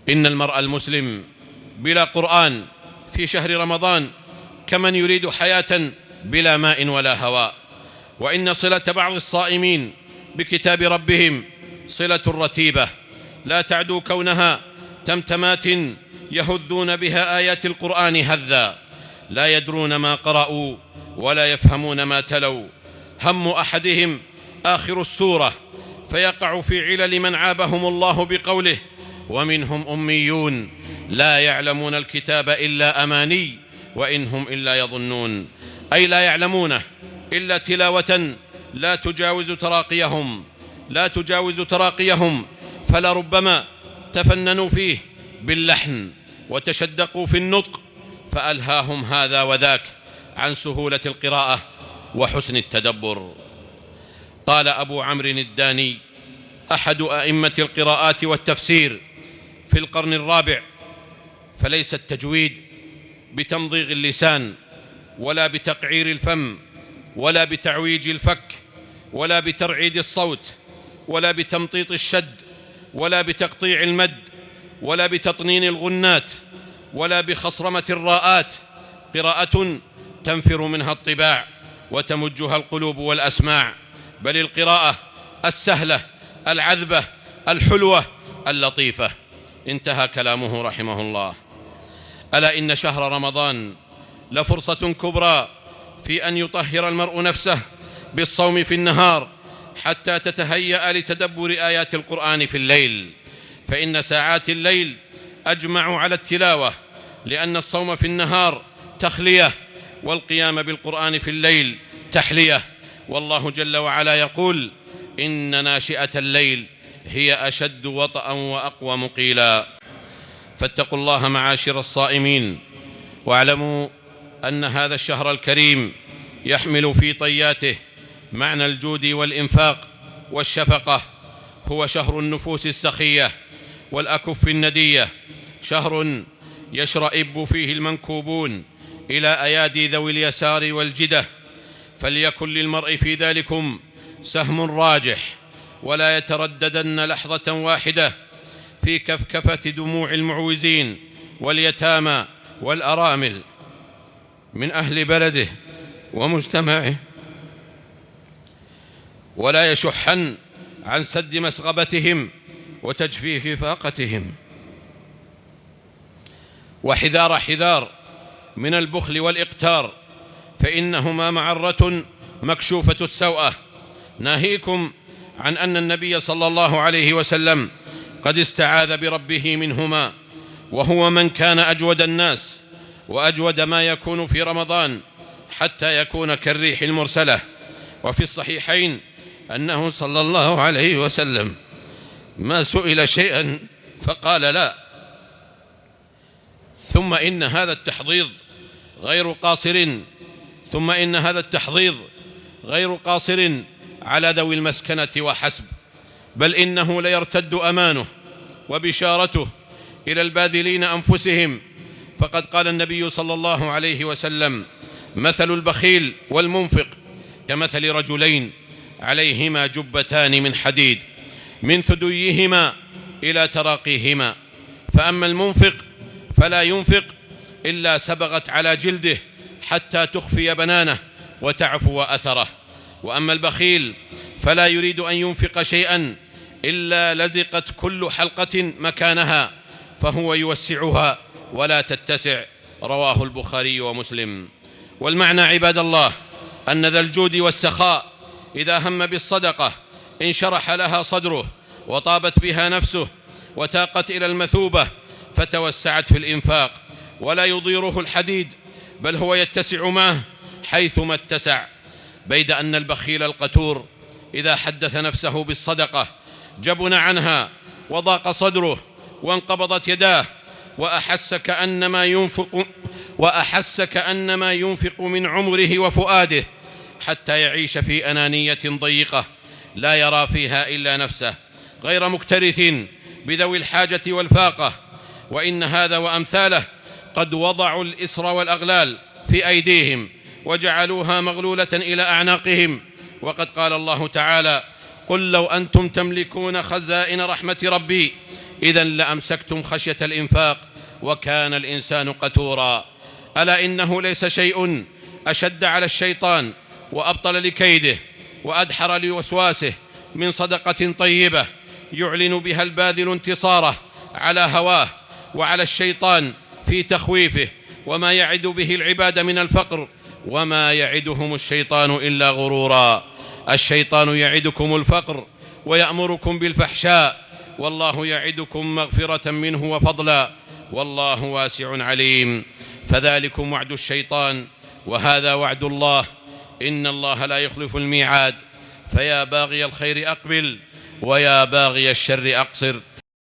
إن المرء المسلم بلا قرآن في شهر رمضان كمن يريد حياة بلا ماء ولا هواء. وإن صلة بعض الصائمين بكتاب ربهم صلة رتيبة لا تعدو كونها تمتمات يهذون بها آيات القرآن هذا، لا يدرون ما قرأوا ولا يفهمون ما تلوا. هم أحدهم آخر السورة فيقع في علل من عابهم الله بقوله: ومنهم أميون لا يعلمون الكتاب إلا أماني وإن هم إلا يظنون، أي لا يعلمونه إلا تلاوة لا تجاوز تراقيهم، فلربما تفننوا فيه باللحن وتشدقوا في النطق فألهاهم هذا وذاك عن سهولة القراءة وحسن التدبر. قال أبو عمرو الداني أحد أئمة القراءات والتفسير في القرن الرابع: فليس التجويد بتمضيغ اللسان ولا بتقعير الفم ولا بتعويج الفك ولا بترعيد الصوت ولا بتمطيط الشد ولا بتقطيع المد ولا بتطنين الغنات ولا بخصرمة الراءات، قراءة تنفر منها الطباع وتمجها القلوب والأسماع، بل القراءة السهلة العذبة الحلوة اللطيفة. انتهى كلامه رحمه الله. ألا إن شهر رمضان لفرصة كبرى في أن يطهر المرء نفسه بالصوم في النهار حتى تتهيأ لتدبر آيات القرآن في الليل، فإن ساعات الليل أجمع على التلاوة، لأن الصوم في النهار تخلية والقيام بالقرآن في الليل تحلية. والله جل وعلا يقول: إن ناشئة الليل هي أشد وطئا وأقوم قيلا. فاتقوا الله معاشر الصائمين، واعلموا أن هذا الشهر الكريم يحمل في طياته معنى الجود والإنفاق والشفقة. هو شهر النفوس السخية والأكف الندية، شهر يشرئب فيه المنكوبون إلى أيادي ذوي اليسار والجدة، فليكن للمرء في ذلكم سهم راجح، ولا يترددن لحظة واحدة في كفكفة دموع المعوزين واليتامى والأرامل من أهل بلده ومجتمعه، ولا يشحن عن سد مسغبتهم وتجفيف فاقتهم. وحذار حذار من البخل والإقتار، فإنهما معرة مكشوفة السوءة. ناهيكم عن أن النبي صلى الله عليه وسلم قد استعاذ بربه منهما، وهو من كان أجود الناس وأجود ما يكون في رمضان حتى يكون كالريح المرسلة. وفي الصحيحين أنه صلى الله عليه وسلم ما سئل شيئا فقال لا. ثم إن هذا التحضيض غير قاصر على ذوي المسكنة وحسب، بل إنه ليرتد أمانه وبشارته إلى الباذلين أنفسهم. فقد قال النبي صلى الله عليه وسلم: مثل البخيل والمنفق كمثل رجلين عليهما جبتان من حديد من ثديهما إلى تراقيهما، فأما المنفق فلا ينفق إلا سبغت على جلده حتى تخفي بنانه وتعفو أثره، وأما البخيل فلا يريد أن ينفق شيئا إلا لزقت كل حلقة مكانها، فهو يوسعها ولا تتسع. رواه البخاري ومسلم. والمعنى عباد الله أن ذا الجود والسخاء إذا هم بالصدقة انشرح لها صدره وطابت بها نفسه وتاقت إلى المثوبة فتوسعت في الإنفاق، ولا يضيره الحديد بل هو يتسع معه حيثما اتسع. بيد أن البخيل القتور إذا حدث نفسه بالصدقة جبن عنها وضاق صدره وانقبضت يداه وأحس كأنما ينفق من عمره وفؤاده، حتى يعيش في أنانية ضيقة لا يرى فيها إلا نفسه، غير مكترث بذوي الحاجة والفاقة. وإن هذا وأمثاله قد وضعوا الإسر والأغلال في أيديهم وجعلوها مغلولة إلى أعناقهم. وقد قال الله تعالى: قل لو أنتم تملكون خزائن رحمة ربي إذن لأمسكتم خشية الإنفاق وكان الإنسان قتورا. ألا إنه ليس شيء أشد على الشيطان وأبطل لكيده وأدحر لوسواسه من صدقة طيبة يعلن بها الباذل انتصاره على هواه وعلى الشيطان في تخويفه وما يعد به العباد من الفقر، وما يعدهم الشيطان إلا غرورا. الشيطان يعدكم الفقر ويأمركم بالفحشاء، والله يعدكم مغفرة منه وفضلا، والله واسع عليم. فذلكم وعد الشيطان وهذا وعد الله، إن الله لا يخلف الميعاد. فيا باغي الخير أقبل ويا باغي الشر أقصر.